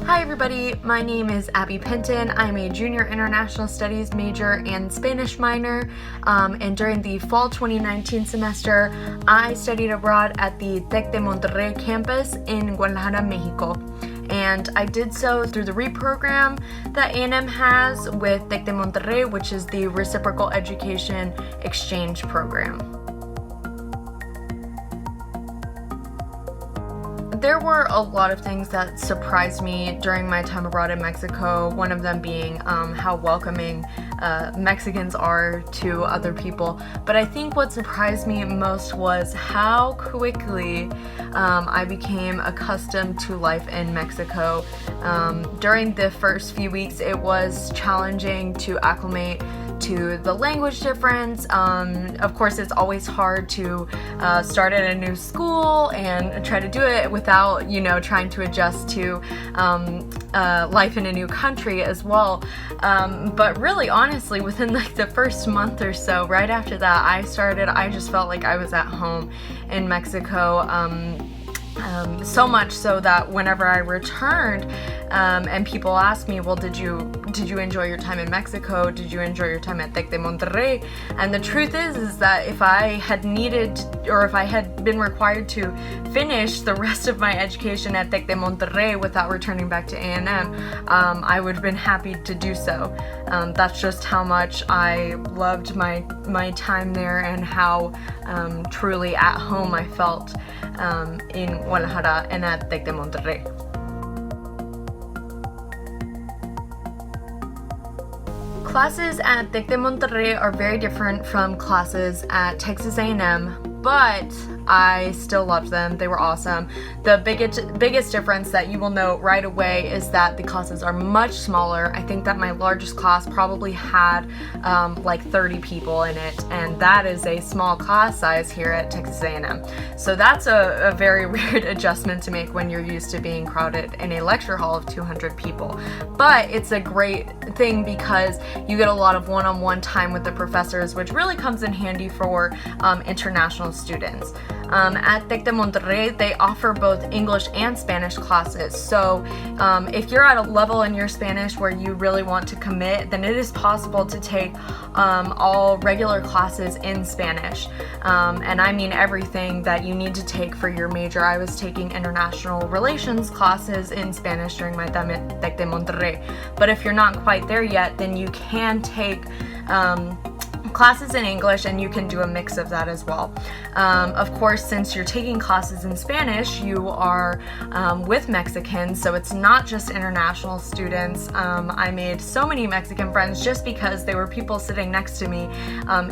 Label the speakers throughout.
Speaker 1: Hi everybody, my name is Abbey Penton. I'm a junior international studies major and Spanish minor, and during the fall 2019 semester, I studied abroad at the Tec de Monterrey campus in Guadalajara, Mexico. And I did so through the REAP program that A&M has with Tec de Monterrey, which is the Reciprocal Education Exchange Program. There were a lot of things that surprised me during my time abroad in Mexico, one of them being how welcoming Mexicans are to other people. But I think what surprised me most was how quickly I became accustomed to life in Mexico. During the first few weeks, it was challenging to acclimate to the language difference. Of course, it's always hard to start at a new school and try to do it without, trying to adjust to life in a new country as well. But really, honestly, within the first month or so, right after that, I just felt like I was at home in Mexico. So much so that whenever I returned, and people asked me, well, did you enjoy your time in Mexico? Did you enjoy your time at Tec de Monterrey? And the truth is that if I had needed, or if I had been required to finish the rest of my education at Tec de Monterrey without returning back to A&M, I would have been happy to do so. That's just how much I loved my time there and how truly at home I felt in Guadalajara and at Tec de Monterrey. Classes at Tec de Monterrey are very different from classes at Texas A&M, but I still loved them. They were awesome. The biggest difference that you will note right away is that the classes are much smaller. I think that my largest class probably had like 30 people in it, and that is a small class size here at Texas A&M. So that's a very weird adjustment to make when you're used to being crowded in a lecture hall of 200 people. But it's a great thing because you get a lot of one-on-one time with the professors, which really comes in handy for international students. At Tec de Monterrey, they offer both English and Spanish classes. So if you're at a level in your Spanish where you really want to commit, then it is possible to take all regular classes in Spanish. And I mean everything that you need to take for your major. I was taking international relations classes in Spanish during my time at Tec de Monterrey. But if you're not quite there yet, then you can take classes in English, and you can do a mix of that as well. Of course, since you're taking classes in Spanish, you are with Mexicans, so it's not just international students. I made so many Mexican friends just because they were people sitting next to me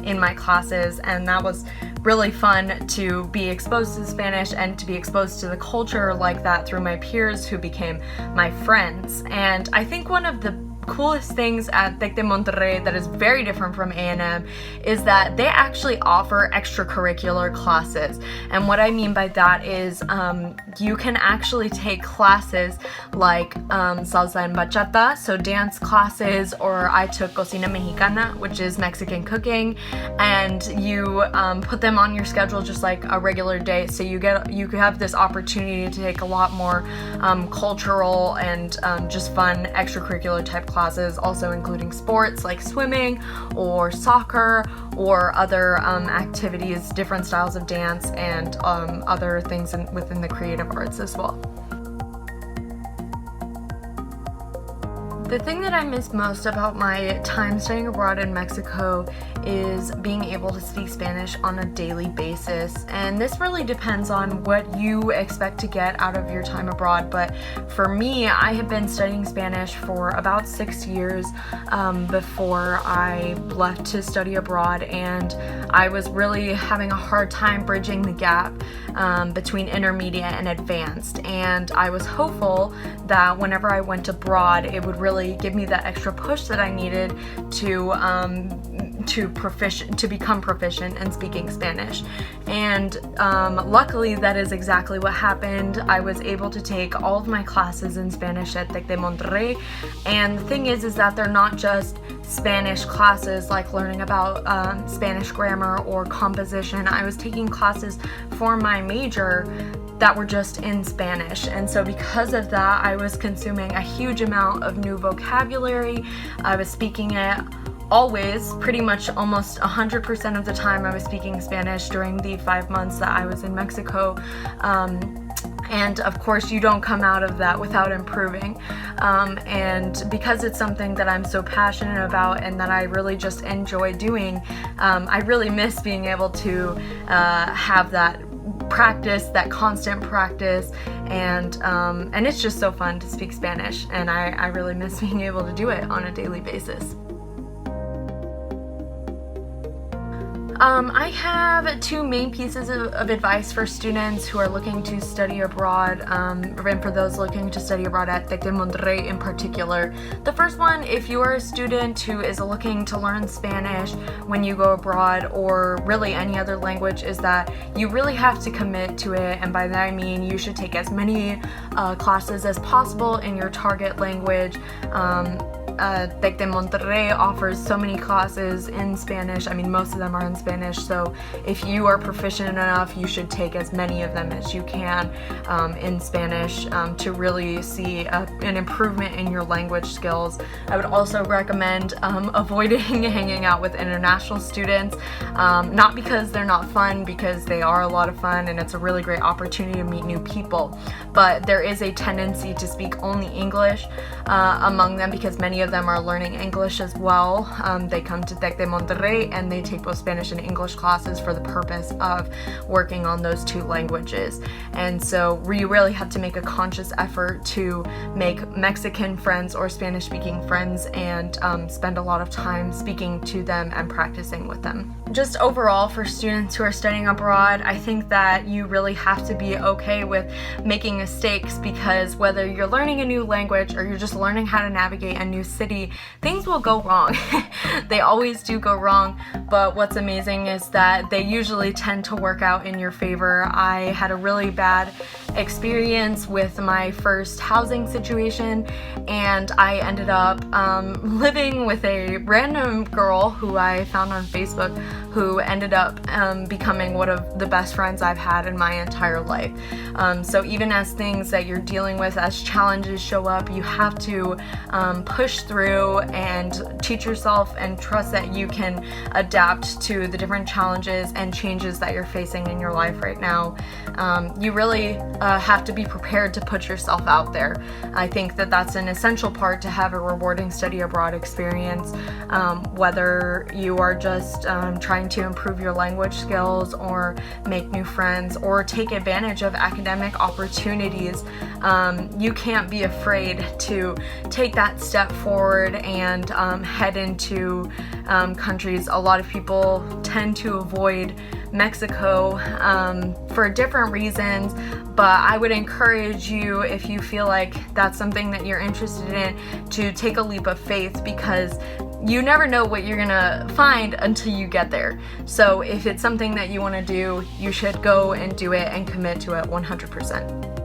Speaker 1: in my classes, and that was really fun to be exposed to Spanish and to be exposed to the culture like that through my peers who became my friends. And I think one of the coolest things at Tec de Monterrey that is very different from A&M is that they actually offer extracurricular classes. And what I mean by that is you can actually take classes like salsa and bachata, so dance classes, or I took cocina mexicana, which is Mexican cooking, and you put them on your schedule just like a regular day, so you have this opportunity to take a lot more cultural and just fun extracurricular type classes, also including sports like swimming or soccer or other activities, different styles of dance, and other things within the creative arts as well. The thing that I miss most about my time studying abroad in Mexico is being able to speak Spanish on a daily basis. And this really depends on what you expect to get out of your time abroad. But for me, I had been studying Spanish for about 6 years before I left to study abroad, and I was really having a hard time bridging the gap between intermediate and advanced. And I was hopeful that whenever I went abroad, it would really give me that extra push that I needed to become proficient in speaking Spanish. And luckily, that is exactly what happened. I was able to take all of my classes in Spanish at Tec de Monterrey. And the thing is that they're not just Spanish classes like learning about Spanish grammar or composition. I was taking classes for my major that were just in Spanish. And so because of that, I was consuming a huge amount of new vocabulary. I was speaking it always, pretty much almost 100% of the time I was speaking Spanish during the 5 months that I was in Mexico. And of course, you don't come out of that without improving. And because it's something that I'm so passionate about and that I really just enjoy doing, I really miss being able to have that practice, that constant practice, and it's just so fun to speak Spanish, and I really miss being able to do it on a daily basis. I have two main pieces of advice for students who are looking to study abroad, and for those looking to study abroad at Tec de Monterrey in particular. The first one, if you are a student who is looking to learn Spanish when you go abroad, or really any other language, is that you really have to commit to it, and by that I mean you should take as many classes as possible in your target language. Tec de Monterrey offers so many classes in Spanish. I mean, most of them are in Spanish, so if you are proficient enough, you should take as many of them as you can in Spanish to really see an improvement in your language skills. I would also recommend avoiding hanging out with international students, not because they're not fun, because they are a lot of fun and it's a really great opportunity to meet new people, but there is a tendency to speak only English among them, because many of them are learning English as well. They come to Tec de Monterrey and they take both Spanish and English classes for the purpose of working on those two languages. And so you really have to make a conscious effort to make Mexican friends or Spanish speaking friends, and spend a lot of time speaking to them and practicing with them. Just overall, for students who are studying abroad, I think that you really have to be okay with making mistakes, because whether you're learning a new language or you're just learning how to navigate a new city, things will go wrong. They always do go wrong, but what's amazing is that they usually tend to work out in your favor. I had a really bad experience with my first housing situation, and I ended up living with a random girl who I found on Facebook, who ended up becoming one of the best friends I've had in my entire life. So even as things that you're dealing with, as challenges show up, you have to push through and teach yourself and trust that you can adapt to the different challenges and changes that you're facing in your life right now. You really have to be prepared to put yourself out there. I think that that's an essential part to have a rewarding study abroad experience, whether you are just trying to improve your language skills or make new friends or take advantage of academic opportunities. You can't be afraid to take that step forward and head into countries. A lot of people tend to avoid Mexico for different reasons, but I would encourage you, if you feel like that's something that you're interested in, to take a leap of faith, because you never know what you're gonna find until you get there. So if it's something that you want to do, you should go and do it and commit to it 100%.